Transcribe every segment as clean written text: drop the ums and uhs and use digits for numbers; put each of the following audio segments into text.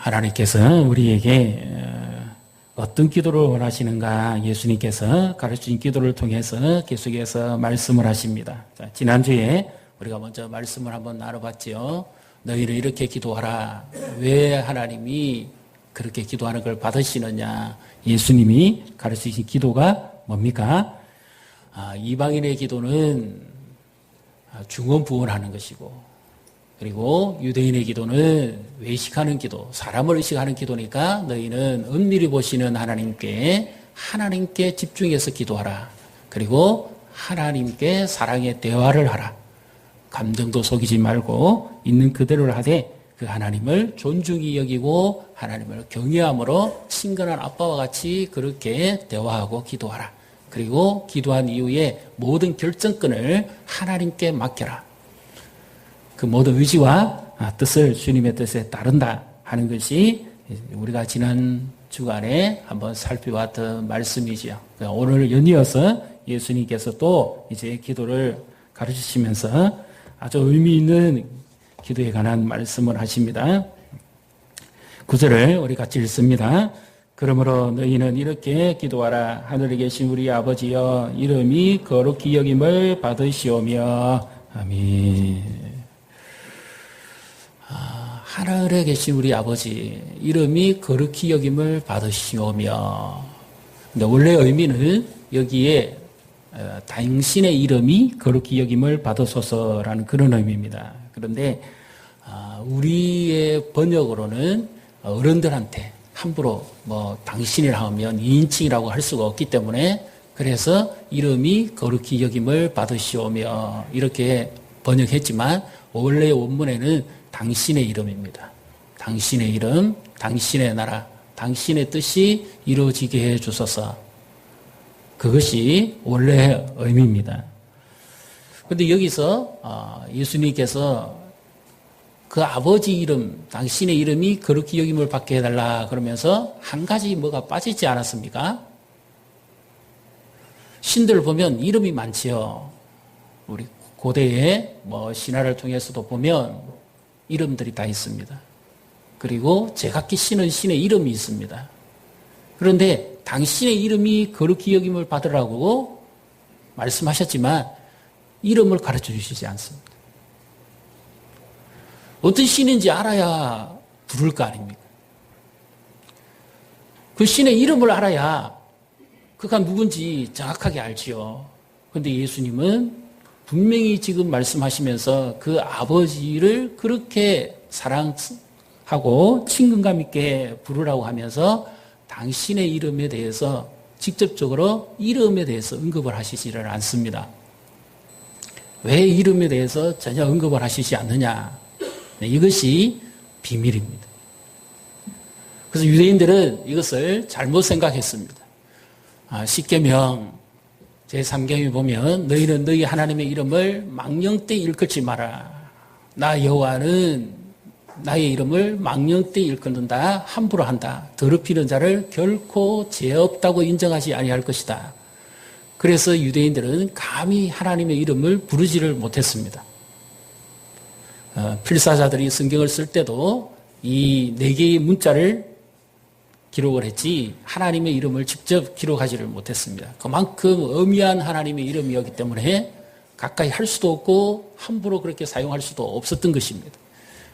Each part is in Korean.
하나님께서 우리에게 어떤 기도를 원하시는가 예수님께서 가르친 기도를 통해서 계속해서 말씀을 하십니다. 자, 지난주에 우리가 먼저 말씀을 한번 나눠봤죠. 너희는 이렇게 기도하라. 왜 하나님이 그렇게 기도하는 걸 받으시느냐. 예수님이 가르치신 기도가 뭡니까? 이방인의 기도는 중언부언하는 것이고, 그리고 유대인의 기도는 외식하는 기도, 사람을 의식하는 기도니까 너희는 은밀히 보시는 하나님께 집중해서 기도하라. 그리고 하나님께 사랑의 대화를 하라. 감정도 속이지 말고 있는 그대로를 하되 그 하나님을 존중히 여기고 하나님을 경외함으로 친근한 아빠와 같이 그렇게 대화하고 기도하라. 그리고 기도한 이후에 모든 결정권을 하나님께 맡겨라. 그 모든 의지와 뜻을 주님의 뜻에 따른다 하는 것이 우리가 지난 주간에 한번 살펴봤던 말씀이지요. 오늘 연이어서 예수님께서 또 이제 기도를 가르치시면서 아주 의미 있는 기도에 관한 말씀을 하십니다. 9절을 우리 같이 읽습니다. 그러므로 너희는 이렇게 기도하라. 하늘에 계신 우리 아버지여, 이름이 거룩히 여김을 받으시오며. 아멘. 하늘에 계신 우리 아버지, 이름이 거룩히 여김을 받으시오며. 근데 원래 의미는 여기에 당신의 이름이 거룩히 여김을 받으소서라는 그런 의미입니다. 그런데 우리의 번역으로는 어른들한테 함부로 당신이라 하면 2인칭이라고 할 수가 없기 때문에, 그래서 이름이 거룩히 여김을 받으시오며 이렇게 번역했지만 원래 원문에는 당신의 이름입니다. 당신의 이름, 당신의 나라, 당신의 뜻이 이루어지게 해 주소서. 그것이 원래 의미입니다. 그런데 여기서 예수님께서 그 아버지 이름, 당신의 이름이 거룩히 여김을 받게 해달라 그러면서 한 가지 뭐가 빠지지 않았습니까? 신들을 보면 이름이 많지요. 우리 고대의 신화를 통해서도 보면 이름들이 다 있습니다. 그리고 제각기 신은 신의 이름이 있습니다. 그런데 당신의 이름이 거룩히 여김을 받으라고 말씀하셨지만 이름을 가르쳐 주시지 않습니다. 어떤 신인지 알아야 부를 거 아닙니까? 그 신의 이름을 알아야 그가 누군지 정확하게 알지요. 그런데 예수님은 분명히 지금 말씀하시면서 그 아버지를 그렇게 사랑하고 친근감 있게 부르라고 하면서 당신의 이름에 대해서 직접적으로 이름에 대해서 언급을 하시지를 않습니다. 왜 이름에 대해서 전혀 언급을 하시지 않느냐? 이것이 비밀입니다. 그래서 유대인들은 이것을 잘못 생각했습니다. 십계명 제3경에 보면 너희는 너희 하나님의 이름을 망령되이 일컫지 마라. 나 여호와는 나의 이름을 망령되이 일컫는다. 함부로 한다. 더럽히는 자를 결코 죄 없다고 인정하지 아니할 것이다. 그래서 유대인들은 감히 하나님의 이름을 부르지를 못했습니다. 필사자들이 성경을 쓸 때도 이 4개의 문자를 기록을 했지 하나님의 이름을 직접 기록하지를 못했습니다. 그만큼 엄미한 하나님의 이름이었기 때문에 가까이 할 수도 없고 함부로 그렇게 사용할 수도 없었던 것입니다.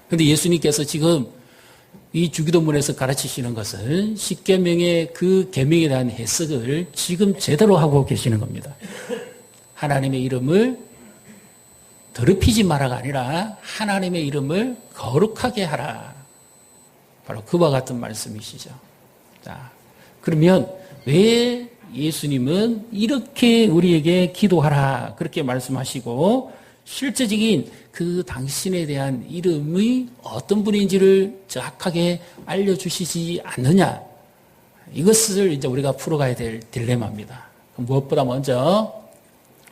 그런데 예수님께서 지금 이 주기도문에서 가르치시는 것은 십계명의 그 계명에 대한 해석을 지금 제대로 하고 계시는 겁니다. 하나님의 이름을 더럽히지 마라가 아니라 하나님의 이름을 거룩하게 하라. 바로 그와 같은 말씀이시죠. 자, 그러면 왜 예수님은 이렇게 우리에게 기도하라 그렇게 말씀하시고 실제적인 그 당신에 대한 이름이 어떤 분인지를 정확하게 알려주시지 않느냐? 이것을 이제 우리가 풀어가야 될 딜레마입니다. 무엇보다 먼저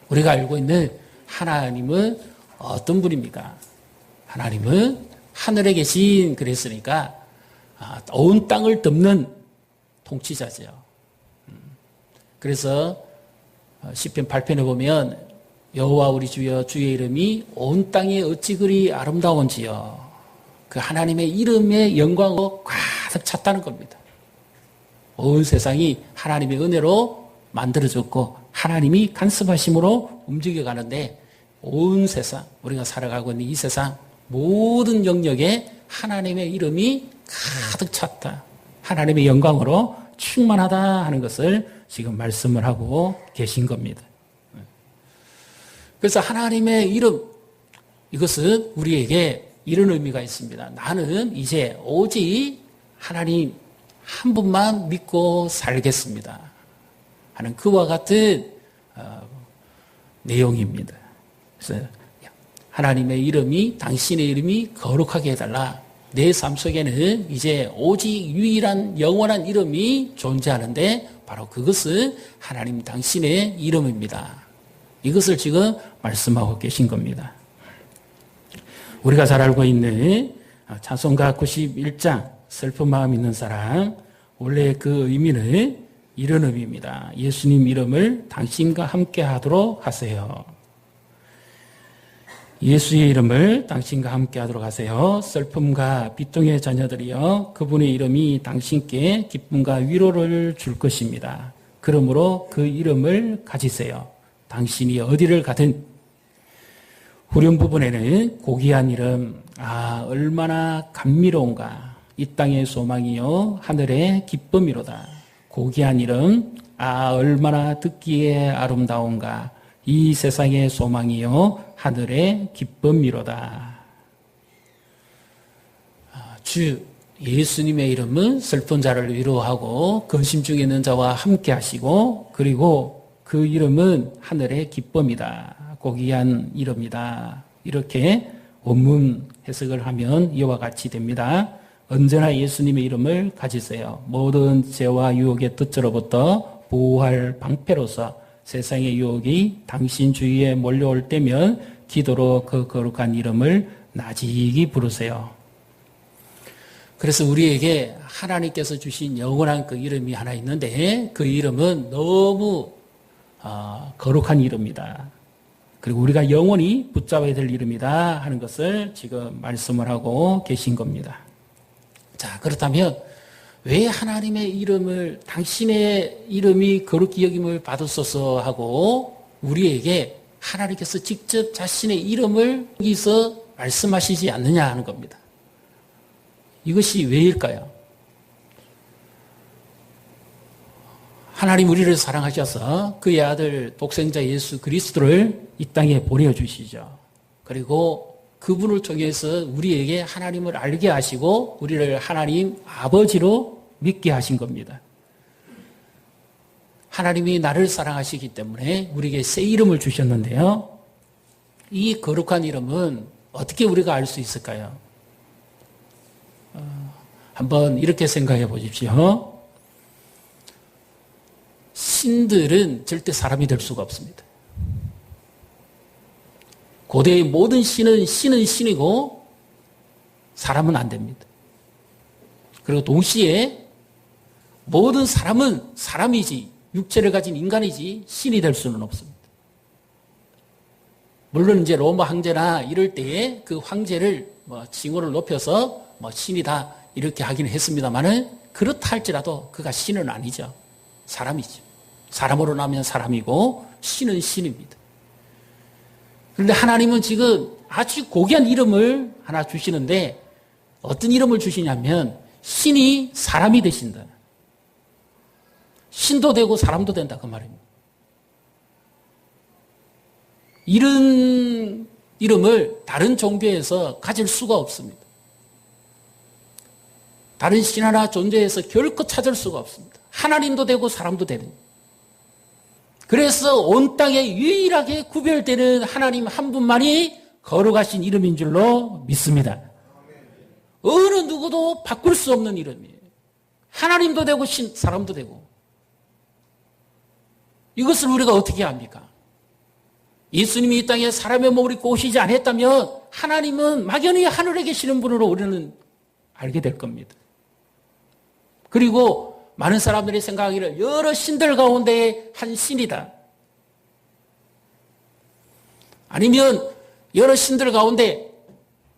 우리가 알고 있는 하나님은 어떤 분입니까? 하나님은 하늘에 계신, 그랬으니까 온 땅을 덮는 통치자죠. 그래서 시편 8편에 보면 여호와 우리 주여 주의 이름이 온 땅에 어찌 그리 아름다운지요. 그 하나님의 이름의 영광으로 꽉 가득 찼다는 겁니다. 온 세상이 하나님의 은혜로 만들어졌고 하나님이 간섭하심으로 움직여가는데 온 세상, 우리가 살아가고 있는 이 세상 모든 영역에 하나님의 이름이 가득 찼다. 하나님의 영광으로 충만하다 하는 것을 지금 말씀을 하고 계신 겁니다. 그래서 하나님의 이름, 이것은 우리에게 이런 의미가 있습니다. 나는 이제 오직 하나님 한 분만 믿고 살겠습니다 하는 그와 같은 내용입니다. 그래서 하나님의 이름이, 당신의 이름이 거룩하게 해달라. 내 삶 속에는 이제 오직 유일한 영원한 이름이 존재하는데 바로 그것은 하나님 당신의 이름입니다. 이것을 지금 말씀하고 계신 겁니다. 우리가 잘 알고 있는 찬송가 91장 슬픈 마음 있는 사람, 원래 그 의미는 이런 의미입니다. 예수님 이름을 당신과 함께 하도록 하세요. 예수의 이름을 당신과 함께 하도록 하세요. 슬픔과 비통의 자녀들이여 그분의 이름이 당신께 기쁨과 위로를 줄 것입니다. 그러므로 그 이름을 가지세요. 당신이 어디를 가든. 후렴 부분에는 고귀한 이름, 얼마나 감미로운가. 이 땅의 소망이요 하늘의 기쁨이로다. 고귀한 이름, 얼마나 듣기에 아름다운가. 이 세상의 소망이요 하늘의 기쁨이로다. 주 예수님의 이름은 슬픈 자를 위로하고 근심 중에 있는 자와 함께 하시고, 그리고 그 이름은 하늘의 기쁨이다. 고귀한 이름이다. 이렇게 원문 해석을 하면 이와 같이 됩니다. 언제나 예수님의 이름을 가지세요. 모든 죄와 유혹의 뜻으로부터 보호할 방패로서 세상의 유혹이 당신 주위에 몰려올 때면 기도로 그 거룩한 이름을 나직이 부르세요. 그래서 우리에게 하나님께서 주신 영원한 그 이름이 하나 있는데 그 이름은 너무 거룩한 이름이다. 그리고 우리가 영원히 붙잡아야 될 이름이다 하는 것을 지금 말씀을 하고 계신 겁니다. 자, 그렇다면 왜 하나님의 이름을, 당신의 이름이 거룩히 여김을 받으소서 하고 우리에게 하나님께서 직접 자신의 이름을 여기서 말씀하시지 않느냐 하는 겁니다. 이것이 왜일까요? 하나님 우리를 사랑하셔서 그의 아들 독생자 예수 그리스도를 이 땅에 보내주시죠. 그리고 그분을 통해서 우리에게 하나님을 알게 하시고 우리를 하나님 아버지로 믿게 하신 겁니다. 하나님이 나를 사랑하시기 때문에 우리에게 새 이름을 주셨는데요. 이 거룩한 이름은 어떻게 우리가 알 수 있을까요? 한번 이렇게 생각해 보십시오. 신들은 절대 사람이 될 수가 없습니다. 고대의 모든 신은 신이고 사람은 안 됩니다. 그리고 동시에 모든 사람은 사람이지 육체를 가진 인간이지 신이 될 수는 없습니다. 물론 이제 로마 황제나 이럴 때에 그 황제를 징호를 높여서 신이다 이렇게 하기는 했습니다만은 그렇다 할지라도 그가 신은 아니죠. 사람이죠. 사람으로 나면 사람이고 신은 신입니다. 그런데 하나님은 지금 아주 고귀한 이름을 하나 주시는데 어떤 이름을 주시냐면 신이 사람이 되신다. 신도 되고 사람도 된다 그 말입니다. 이런 이름을 다른 종교에서 가질 수가 없습니다. 다른 신 하나 존재에서 결코 찾을 수가 없습니다. 하나님도 되고 사람도 되는. 그래서 온 땅에 유일하게 구별되는 하나님 한 분만이 거룩하신 이름인 줄로 믿습니다. 어느 누구도 바꿀 수 없는 이름이에요. 하나님도 되고 사람도 되고. 이것을 우리가 어떻게 합니까? 예수님이 이 땅에 사람의 몸을 입고 오시지 않았다면 하나님은 막연히 하늘에 계시는 분으로 우리는 알게 될 겁니다. 그리고 많은 사람들이 생각하기를 여러 신들 가운데 한 신이다. 아니면 여러 신들 가운데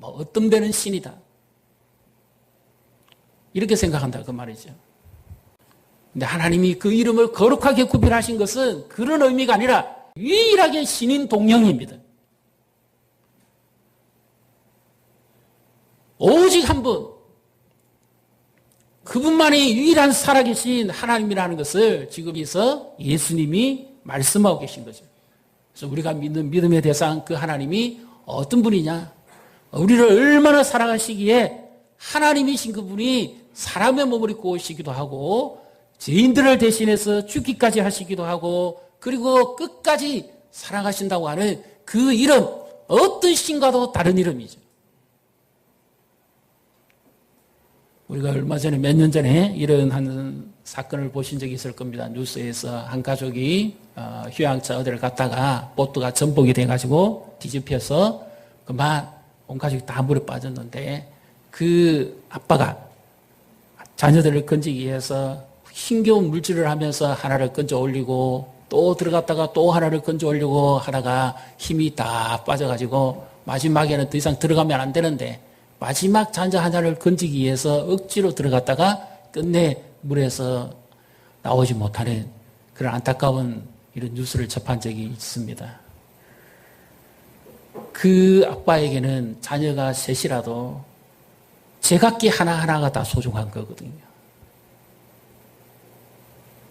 어떤 데는 신이다. 이렇게 생각한다 그 말이죠. 근데 하나님이 그 이름을 거룩하게 구별하신 것은 그런 의미가 아니라 유일하게 신인 동령입니다. 오직 한 분, 그분만이 유일한 살아계신 하나님이라는 것을 지금 여기서 예수님이 말씀하고 계신 거죠. 그래서 우리가 믿는 믿음의 대상 그 하나님이 어떤 분이냐? 우리를 얼마나 사랑하시기에 하나님이신 그분이 사람의 몸을 입고 오시기도 하고 죄인들을 대신해서 죽기까지 하시기도 하고 그리고 끝까지 사랑하신다고 하는 그 이름, 어떤 신과도 다른 이름이죠. 우리가 얼마 전에 몇 년 전에 이런 한 사건을 보신 적이 있을 겁니다. 뉴스에서 한 가족이 휴양차 어디를 갔다가 보트가 전복이 돼가지고 뒤집혀서 그만 온 가족이 다 물에 빠졌는데 그 아빠가 자녀들을 건지기 위해서 힘겨운 물질을 하면서 하나를 건져 올리고 또 들어갔다가 또 하나를 건져 올리고 하다가 힘이 다 빠져가지고 마지막에는 더 이상 들어가면 안 되는데 마지막 자녀 하나를 건지기 위해서 억지로 들어갔다가 끝내 물에서 나오지 못하는 그런 안타까운 이런 뉴스를 접한 적이 있습니다. 그 아빠에게는 자녀가 셋이라도 제각기 하나하나가 다 소중한 거거든요.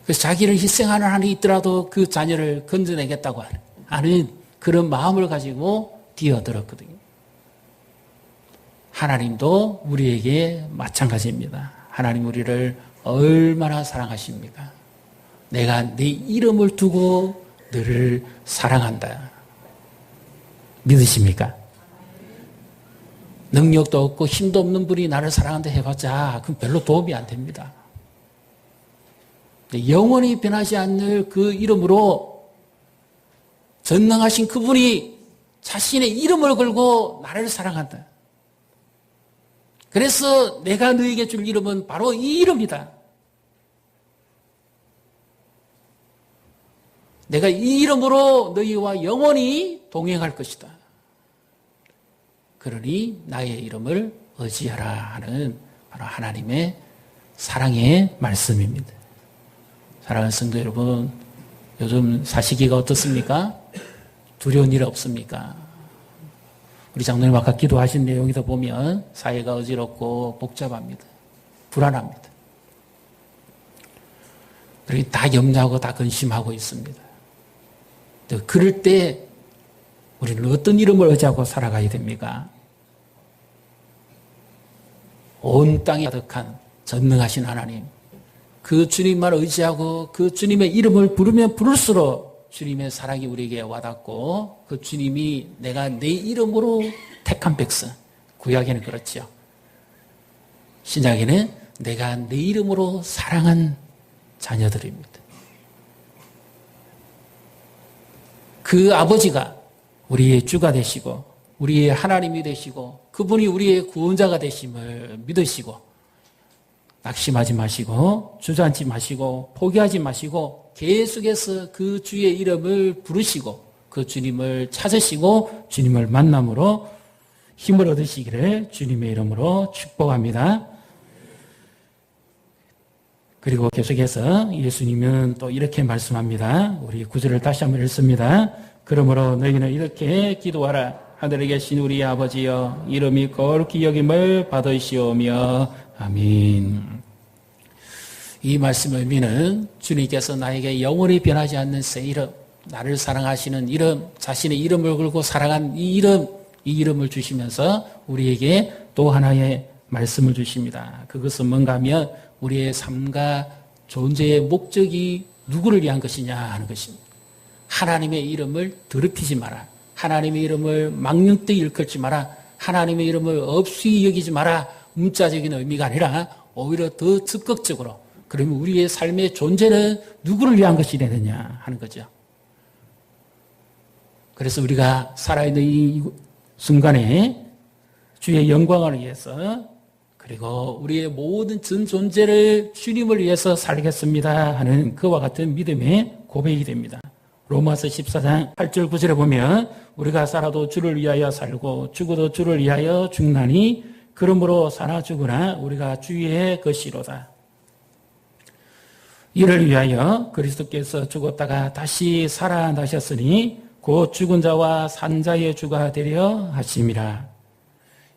그래서 자기를 희생하는 한이 있더라도 그 자녀를 건져내겠다고 하는 그런 마음을 가지고 뛰어들었거든요. 하나님도 우리에게 마찬가지입니다. 하나님 우리를 얼마나 사랑하십니까? 내가 내 이름을 두고 너를 사랑한다. 믿으십니까? 능력도 없고 힘도 없는 분이 나를 사랑한다 해봤자 그럼 별로 도움이 안 됩니다. 영원히 변하지 않는 그 이름으로 전능하신 그분이 자신의 이름을 걸고 나를 사랑한다. 그래서 내가 너에게 줄 이름은 바로 이 이름이다. 내가 이 이름으로 너희와 영원히 동행할 것이다. 그러니 나의 이름을 의지하라 하는 바로 하나님의 사랑의 말씀입니다. 사랑하는 성도 여러분, 요즘 사시기가 어떻습니까? 두려운 일 없습니까? 우리 장로님 아까 기도하신 내용에서 보면 사회가 어지럽고 복잡합니다. 불안합니다. 그리고 다 염려하고 다 근심하고 있습니다. 그럴 때 우리는 어떤 이름을 의지하고 살아가야 됩니까? 온 땅에 가득한 전능하신 하나님, 그 주님만 의지하고 그 주님의 이름을 부르면 부를수록 주님의 사랑이 우리에게 와닿고 그 주님이 내가 내 이름으로 택한 백성, 구약에는 그렇죠. 신약에는 내가 내 이름으로 사랑한 자녀들입니다. 그 아버지가 우리의 주가 되시고 우리의 하나님이 되시고 그분이 우리의 구원자가 되심을 믿으시고 낙심하지 마시고 주저앉지 마시고 포기하지 마시고 계속해서 그 주의 이름을 부르시고 그 주님을 찾으시고 주님을 만남으로 힘을 얻으시기를 주님의 이름으로 축복합니다. 그리고 계속해서 예수님은 또 이렇게 말씀합니다. 우리 구절을 다시 한번 읽습니다. 그러므로 너희는 이렇게 기도하라. 하늘에 계신 우리 아버지여 이름이 거룩히 여김을 받으시오며 아멘. 이 말씀의 의미는 주님께서 나에게 영원히 변하지 않는 새 이름, 나를 사랑하시는 이름, 자신의 이름을 걸고 사랑한 이 이름을 주시면서 우리에게 또 하나의 말씀을 주십니다. 그것은 뭔가 하면 우리의 삶과 존재의 목적이 누구를 위한 것이냐 하는 것입니다. 하나님의 이름을 더럽히지 마라. 하나님의 이름을 망령되이 일컬지 마라. 하나님의 이름을 없이 여기지 마라. 문자적인 의미가 아니라 오히려 더 적극적으로 그러면 우리의 삶의 존재는 누구를 위한 것이 되느냐 하는 거죠. 그래서 우리가 살아있는 이 순간에 주의 영광을 위해서 그리고 우리의 모든 전 존재를 주님을 위해서 살겠습니다 하는 그와 같은 믿음의 고백이 됩니다. 로마서 14장 8절 9절에 보면 우리가 살아도 주를 위하여 살고 죽어도 주를 위하여 죽나니 그러므로 사나 죽으나 우리가 주의 것이로다. 이를 위하여 그리스도께서 죽었다가 다시 살아나셨으니 곧 죽은 자와 산 자의 주가 되려 하심이라.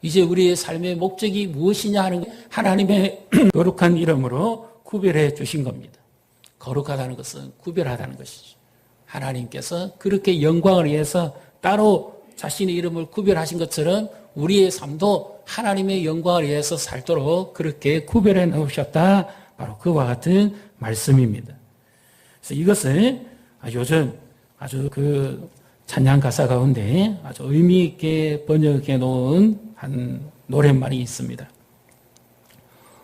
이제 우리의 삶의 목적이 무엇이냐 하는 것, 하나님의 거룩한 이름으로 구별해 주신 겁니다. 거룩하다는 것은 구별하다는 것이죠. 하나님께서 그렇게 영광을 위해서 따로 자신의 이름을 구별하신 것처럼 우리의 삶도 하나님의 영광을 위해서 살도록 그렇게 구별해 놓으셨다. 바로 그와 같은 말씀입니다. 그래서 이것을 요즘 아주 그 찬양 가사 가운데 아주 의미 있게 번역해 놓은 한 노랫말이 있습니다.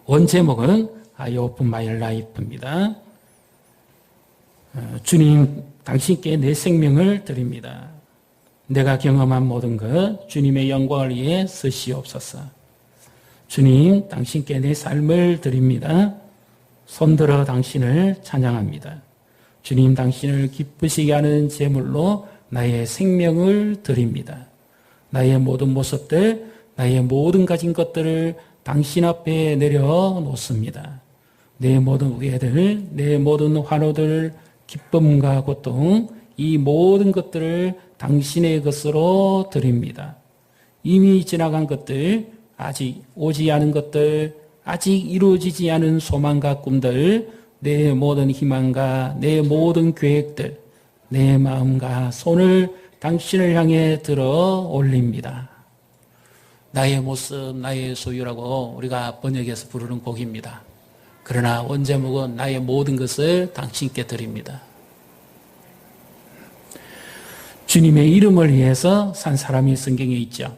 원 제목은 I open my life입니다. 주님, 당신께 내 생명을 드립니다. 내가 경험한 모든 것 주님의 영광을 위해 쓰시옵소서. 주님, 당신께 내 삶을 드립니다. 손들어 당신을 찬양합니다. 주님, 당신을 기쁘시게 하는 제물로 나의 생명을 드립니다. 나의 모든 모습들, 나의 모든 가진 것들을 당신 앞에 내려놓습니다. 내 모든 우애들, 내 모든 환호들, 기쁨과 고통, 이 모든 것들을 당신의 것으로 드립니다. 이미 지나간 것들, 아직 오지 않은 것들, 아직 이루어지지 않은 소망과 꿈들, 내 모든 희망과 내 모든 계획들, 내 마음과 손을 당신을 향해 들어 올립니다. 나의 모습, 나의 소유라고 우리가 번역해서 부르는 곡입니다. 그러나 원제목은 나의 모든 것을 당신께 드립니다. 주님의 이름을 위해서 산 사람이 성경에 있죠.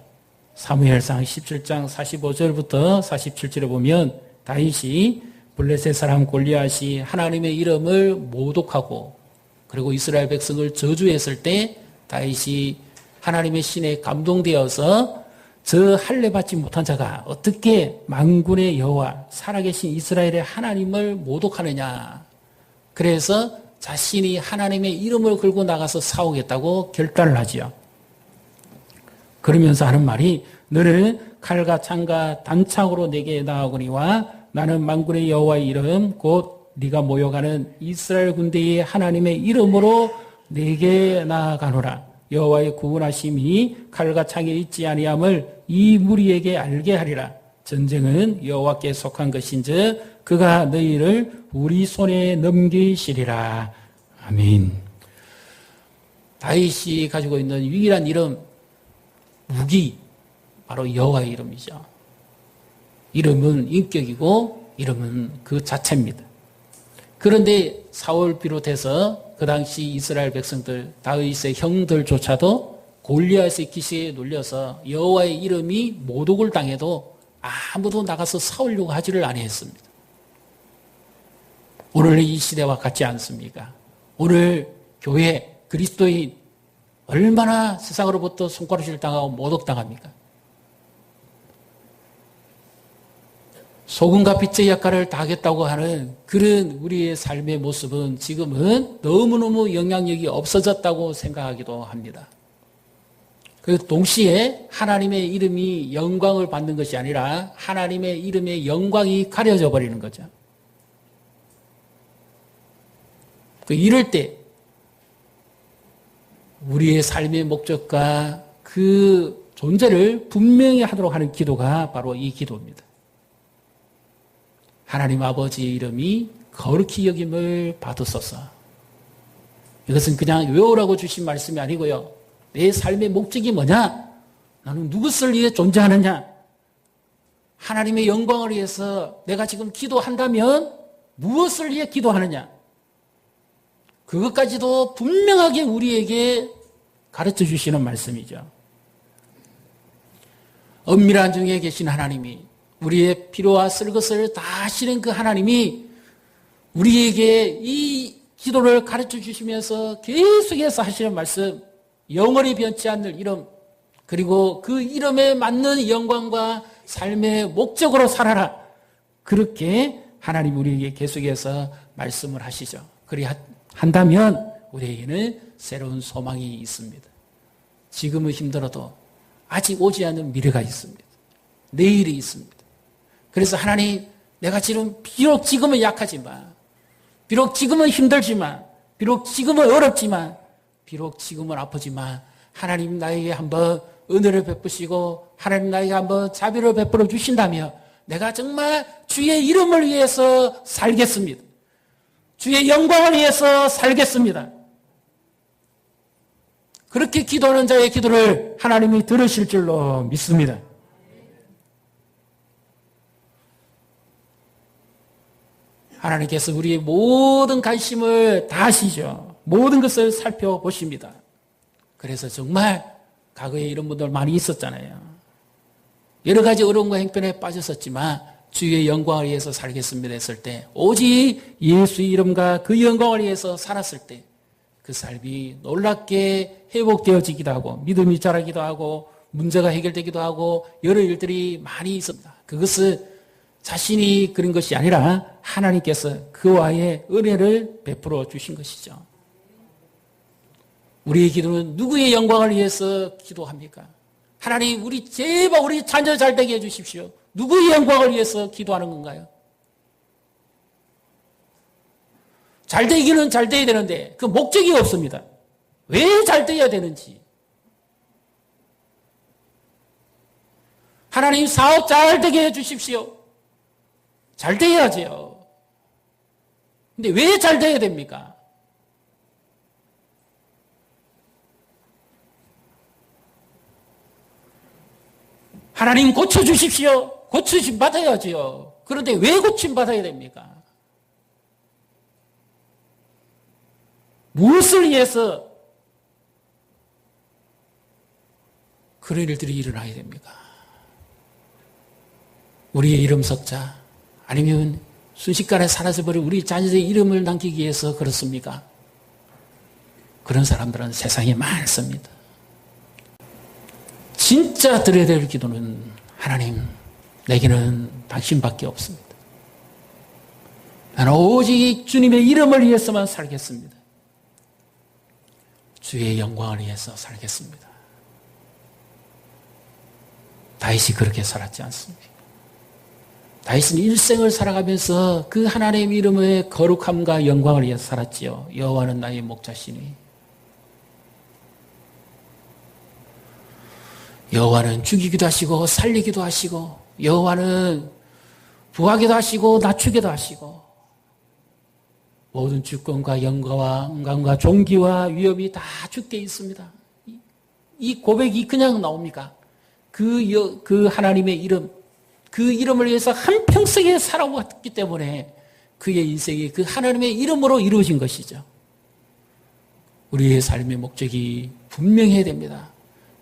사무엘상 17장 45절부터 47절에 보면 다윗이 블레셋 사람 골리앗이 하나님의 이름을 모독하고 그리고 이스라엘 백성을 저주했을 때 다윗이 하나님의 신에 감동되어서 저 할례 받지 못한 자가 어떻게 만군의 여호와 살아계신 이스라엘의 하나님을 모독하느냐. 그래서 자신이 하나님의 이름을 걸고 나가서 싸우겠다고 결단을 하지요. 그러면서 하는 말이 너는 칼과 창과 단창으로 내게 나아오거니와 나는 만군의 여호와의 이름 곧 네가 모여가는 이스라엘 군대의 하나님의 이름으로 내게 나아가노라. 여호와의 구원하심이 칼과 창에 있지 아니함을 이 무리에게 알게 하리라. 전쟁은 여호와께 속한 것인즉 그가 너희를 우리 손에 넘기시리라. 아멘. 다윗이 가지고 있는 유일한 이름, 무기, 바로 여호와의 이름이죠. 이름은 인격이고 이름은 그 자체입니다. 그런데 사울 비롯해서 그 당시 이스라엘 백성들, 다윗의 형들조차도 골리앗의 기세에 눌려서 여호와의 이름이 모독을 당해도 아무도 나가서 싸우려고 하지를 아니했습니다. 오늘 이 시대와 같지 않습니까? 오늘 교회, 그리스도인 얼마나 세상으로부터 손가락질 당하고 모독당합니까? 소금과 빛의 역할을 다 하겠다고 하는 그런 우리의 삶의 모습은 지금은 너무너무 영향력이 없어졌다고 생각하기도 합니다. 그 동시에 하나님의 이름이 영광을 받는 것이 아니라 하나님의 이름의 영광이 가려져 버리는 거죠. 이럴 때 우리의 삶의 목적과 그 존재를 분명히 하도록 하는 기도가 바로 이 기도입니다. 하나님 아버지의 이름이 거룩히 여김을 받으소서. 이것은 그냥 외우라고 주신 말씀이 아니고요. 내 삶의 목적이 뭐냐? 나는 누구를 위해 존재하느냐? 하나님의 영광을 위해서 내가 지금 기도한다면 무엇을 위해 기도하느냐? 그것까지도 분명하게 우리에게 가르쳐 주시는 말씀이죠. 엄밀한 중에 계신 하나님이 우리의 필요와 쓸 것을 다 아시는 그 하나님이 우리에게 이 기도를 가르쳐 주시면서 계속해서 하시는 말씀, 영원히 변치 않는 이름, 그리고 그 이름에 맞는 영광과 삶의 목적으로 살아라. 그렇게 하나님 우리에게 계속해서 말씀을 하시죠. 그리 한다면 우리에게는 새로운 소망이 있습니다. 지금은 힘들어도 아직 오지 않은 미래가 있습니다. 내일이 있습니다. 그래서 하나님, 내가 비록 지금은 약하지만, 비록 지금은 힘들지만, 비록 지금은 어렵지만, 비록 지금은 아프지만, 하나님 나에게 한번 은혜를 베푸시고, 하나님 나에게 한번 자비를 베풀어 주신다면, 내가 정말 주의 이름을 위해서 살겠습니다. 주의 영광을 위해서 살겠습니다. 그렇게 기도하는 자의 기도를 하나님이 들으실 줄로 믿습니다. 하나님께서 우리의 모든 관심을 다 아시죠. 모든 것을 살펴보십니다. 그래서 정말 과거에 이런 분들 많이 있었잖아요. 여러 가지 어려움과 형편에 빠졌었지만 주의 영광을 위해서 살겠습니다 했을 때, 오직 예수의 이름과 그 영광을 위해서 살았을 때 그 삶이 놀랍게 회복되어지기도 하고 믿음이 자라기도 하고 문제가 해결되기도 하고 여러 일들이 많이 있습니다. 그것은 자신이 그런 것이 아니라 하나님께서 그와의 은혜를 베풀어 주신 것이죠. 우리의 기도는 누구의 영광을 위해서 기도합니까? 하나님, 제발 우리 자녀 잘 되게 해주십시오. 누구의 영광을 위해서 기도하는 건가요? 잘 되기는 잘 돼야 되는데 그 목적이 없습니다. 왜 잘 돼야 되는지. 하나님, 사업 잘 되게 해주십시오. 잘 돼야지요. 근데 왜 잘 돼야 됩니까? 하나님, 고쳐주십시오. 고쳐심 받아야지요. 그런데 왜 고침 받아야 됩니까? 무엇을 위해서 그런 일들이 일어나야 됩니까? 우리의 이름 석자, 아니면 순식간에 사라져버린 우리 자녀의 이름을 남기기 위해서 그렇습니까? 그런 사람들은 세상에 많습니다. 진짜 드려야 될 기도는, 하나님, 내게는 당신밖에 없습니다. 나는 오직 주님의 이름을 위해서만 살겠습니다. 주의 영광을 위해서 살겠습니다. 다윗이 그렇게 살았지 않습니까? 다윗은 일생을 살아가면서 그 하나님의 이름의 거룩함과 영광을 위해서 살았지요. 여호와는 나의 목자시니. 여호와는 죽이기도 하시고 살리기도 하시고, 여호와는 부하기도 하시고 낮추기도 하시고, 모든 주권과 영광과 존귀와 위엄이 다 주께 있습니다. 이 고백이 그냥 나옵니까? 그 하나님의 이름, 그 이름을 위해서 한평생에 살아왔기 때문에 그의 인생이 그 하나님의 이름으로 이루어진 것이죠. 우리의 삶의 목적이 분명해야 됩니다.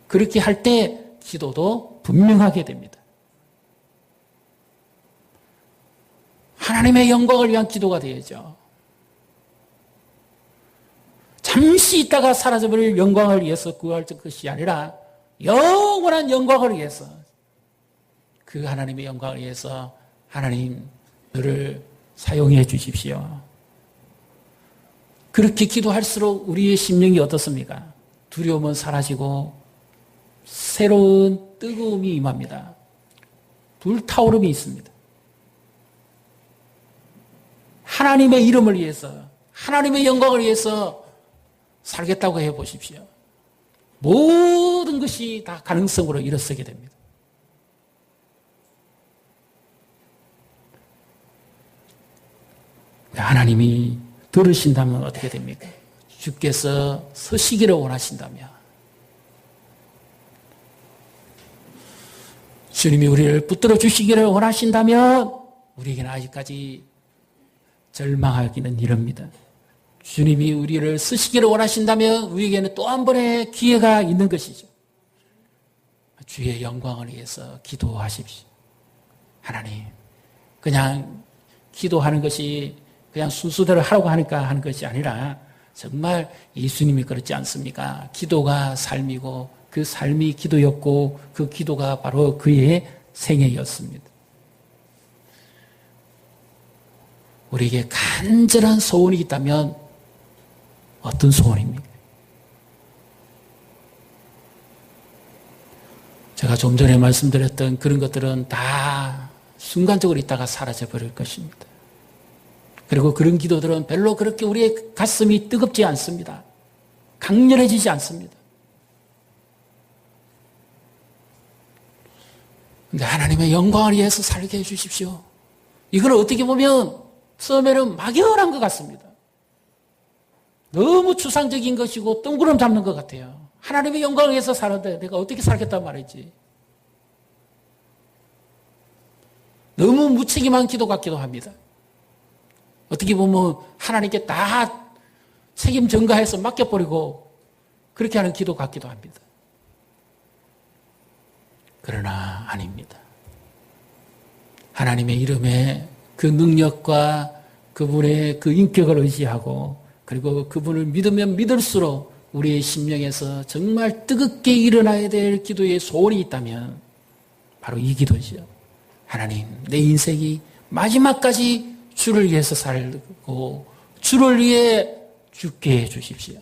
그렇게 할 때 기도도 분명하게 됩니다. 하나님의 영광을 위한 기도가 되어야죠. 잠시 있다가 사라져버릴 영광을 위해서 구할 것이 아니라 영원한 영광을 위해서, 그 하나님의 영광을 위해서 하나님 너를 사용해 주십시오. 그렇게 기도할수록 우리의 심령이 어떻습니까? 두려움은 사라지고 새로운 뜨거움이 임합니다. 불타오름이 있습니다. 하나님의 이름을 위해서, 하나님의 영광을 위해서 살겠다고 해보십시오. 모든 것이 다 가능성으로 일어서게 됩니다. 하나님이 들으신다면 어떻게 됩니까? 주께서 서시기를 원하신다면, 주님이 우리를 붙들어 주시기를 원하신다면, 우리에게는 아직까지 절망하기는 이릅니다. 주님이 우리를 쓰시기를 원하신다면 우리에게는 또 한 번의 기회가 있는 것이죠. 주의 영광을 위해서 기도하십시오. 하나님, 그냥 기도하는 것이 그냥 순수대로 하라고 하니까 하는 것이 아니라 정말 예수님이 그렇지 않습니까? 기도가 삶이고 그 삶이 기도였고 그 기도가 바로 그의 생애였습니다. 우리에게 간절한 소원이 있다면 어떤 소원입니까? 제가 제가 좀 전에 말씀드렸던 그런 것들은 다 순간적으로 있다가 사라져 버릴 것입니다. 그리고 그런 기도들은 별로 그렇게 우리의 가슴이 뜨겁지 않습니다. 강렬해지지 않습니다. 근데 하나님의 영광을 위해서 살게 해주십시오. 이걸 어떻게 보면 처음에는 막연한 것 같습니다. 너무 추상적인 것이고 뜬구름 잡는 것 같아요. 하나님의 영광을 위해서 사는데 내가 어떻게 살겠단 말이지. 너무 무책임한 기도 같기도 합니다. 어떻게 보면 하나님께 다 책임 전가해서 맡겨버리고 그렇게 하는 기도 같기도 합니다. 그러나 아닙니다. 하나님의 이름에 그 능력과 그분의 그 인격을 의지하고 그리고 그분을 믿으면 믿을수록 우리의 심령에서 정말 뜨겁게 일어나야 될 기도의 소원이 있다면 바로 이 기도죠. 하나님, 내 인생이 마지막까지 주를 위해서 살고 주를 위해 죽게 해주십시오.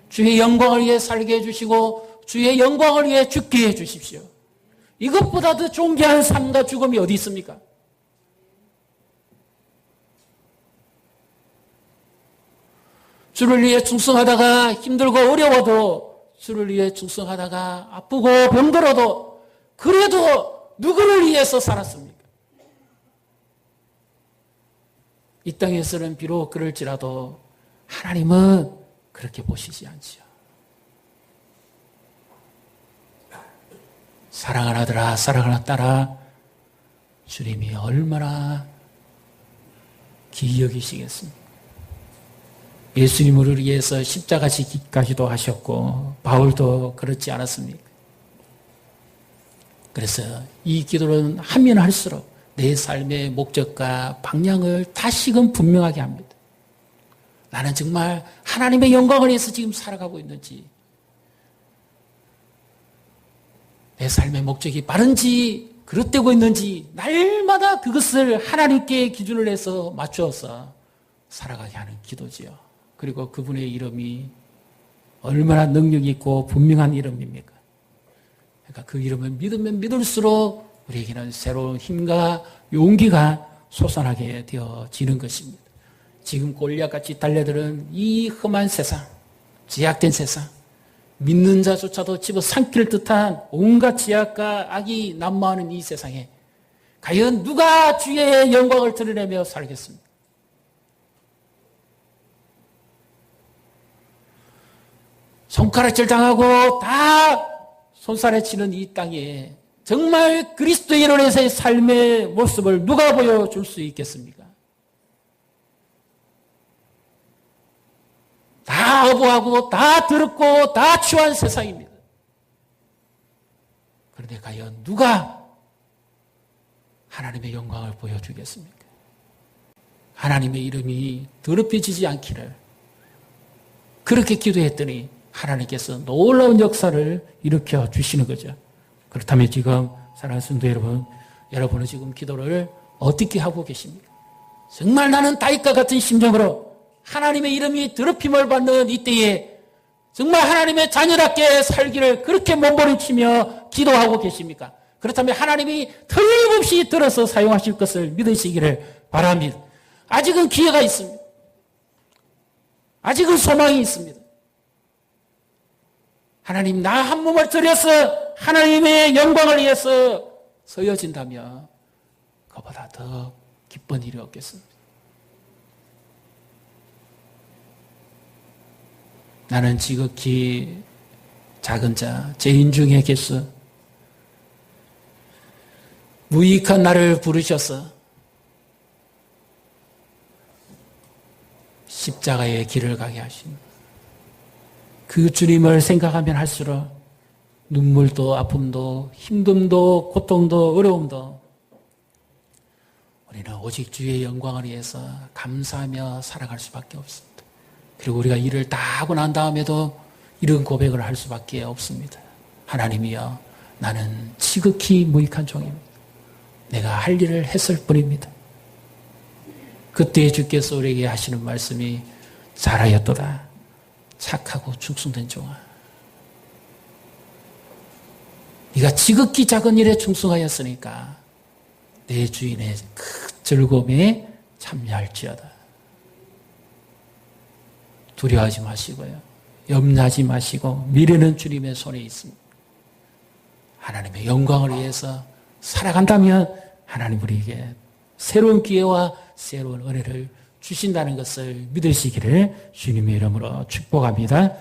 주의 영광을 위해 살게 해주시고 주의 영광을 위해 죽게 해주십시오. 이것보다 더 존귀한 삶과 죽음이 어디 있습니까? 주를 위해 충성하다가 힘들고 어려워도 주를 위해 충성하다가 아프고 병들어도 그래도 누구를 위해서 살았습니까? 이 땅에서는 비록 그럴지라도 하나님은 그렇게 보시지 않지요. 사랑하는 아들아, 사랑하는 딸아, 주님이 얼마나 기이 여기시겠습니까? 예수님을 위해서 십자가 지기까지도 하셨고 바울도 그렇지 않았습니까? 그래서 이 기도는 하면 할수록 내 삶의 목적과 방향을 다시금 분명하게 합니다. 나는 정말 하나님의 영광을 위해서 지금 살아가고 있는지, 내 삶의 목적이 바른지 그릇되고 있는지 날마다 그것을 하나님께 기준을 해서 맞추어서 살아가게 하는 기도지요. 그리고 그분의 이름이 얼마나 능력이 있고 분명한 이름입니까? 그러니까 그 이름을 믿으면 믿을수록 우리에게는 새로운 힘과 용기가 솟아나게 되어지는 것입니다. 지금 골리앗같이 달려드는 이 험한 세상, 제약된 세상, 믿는 자조차도 집어삼킬 듯한 온갖 제약과 악이 난무하는 이 세상에 과연 누가 주의 영광을 드러내며 살겠습니까? 손가락질 당하고 다 손살에 치는 이 땅에 정말 그리스도의 이론에서의 삶의 모습을 누가 보여줄 수 있겠습니까? 다 어부하고 다 더럽고 다 추한 세상입니다. 그런데 과연 누가 하나님의 영광을 보여주겠습니까? 하나님의 이름이 더럽혀지지 않기를 그렇게 기도했더니 하나님께서 놀라운 역사를 일으켜 주시는 거죠. 그렇다면 지금 사랑하는 성도 여러분, 여러분은 지금 기도를 어떻게 하고 계십니까? 정말 나는 다윗과 같은 심정으로 하나님의 이름이 더럽힘을 받는 이때에 정말 하나님의 자녀답게 살기를 그렇게 몸부림치며 기도하고 계십니까? 그렇다면 하나님이 틀림없이 들어서 사용하실 것을 믿으시기를 바랍니다. 아직은 기회가 있습니다. 아직은 소망이 있습니다. 하나님, 나 한 몸을 들여서 하나님의 영광을 위해서 서여진다면 그보다 더 기쁜 일이 없겠습니다. 나는 지극히 작은 자, 죄인 중에게서 무익한 나를 부르셔서 십자가의 길을 가게 하신 그 주님을 생각하면 할수록 눈물도 아픔도 힘듦도 고통도 어려움도 우리는 오직 주의 영광을 위해서 감사하며 살아갈 수밖에 없습니다. 그리고 우리가 일을 다 하고 난 다음에도 이런 고백을 할 수밖에 없습니다. 하나님이여, 나는 지극히 무익한 종입니다. 내가 할 일을 했을 뿐입니다. 그때 주께서 우리에게 하시는 말씀이 잘하였도다. 착하고 충성된 종아. 네가 지극히 작은 일에 충성하였으니까 내 주인의 그 즐거움에 참여할지어다. 두려워하지 마시고요. 염려하지 마시고 미래는 주님의 손에 있습니다. 하나님의 영광을 위해서 살아간다면 하나님 우리에게 새로운 기회와 새로운 은혜를 주신다는 것을 믿으시기를 주님의 이름으로 축복합니다.